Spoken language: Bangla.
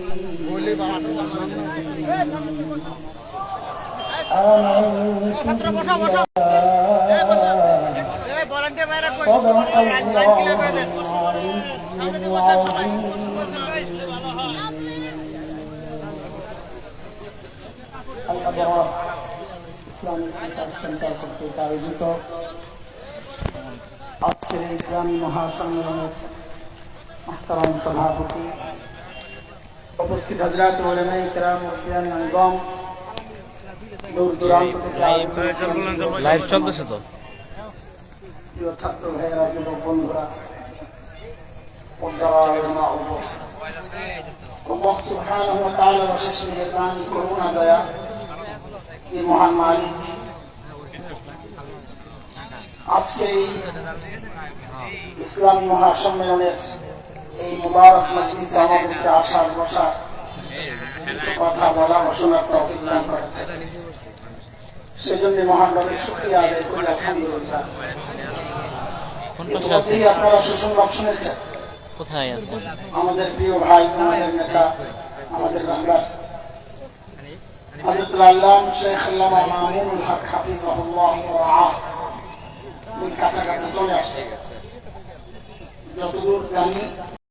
ইসলামিক রিসার্চ সেন্টার কর্তৃক আয়োজিত আজকের ইসলামী মহাসম্মেলনের মুহতারাম সভাপতি, উপস্থিত হযরত উলামায়ে কেরাম, মুফতিয়ান নিজাম, দূর দূরান্ত থেকে লাইভ চলতেছে তো, প্রিয় ছাত্র ভাইয়েরা, যুবক বন্ধুরা, আল্লাহ সুবহানাহু ওয়া তাআলার অশেষ মেহেরবানি, করুণা, দয়া, যে মহান মালিক আজকে এই ইসলামী মহাসম্মেলনের এই মুবারক মজলিসে আমাদেরকে আসার বসার কথা বলা ও শোনার তৌফিক দান করেছেন। সেজন্য মহান রবের শুকরিয়া আদায় করি, আলহামদুলিল্লাহ। আপনারা সুসংবাদ শুনেছেন, কোথায় আছেন আমাদের প্রিয় ভাই, আমাদের নেতা, আমাদের রাহবার হযরত আল্লামা শেখ আল্লামা মামুনুল হক হাফিজাহুল্লাহ ওয়া রাআহ কাছাকাছি চলে আসছে। যতদূর জানি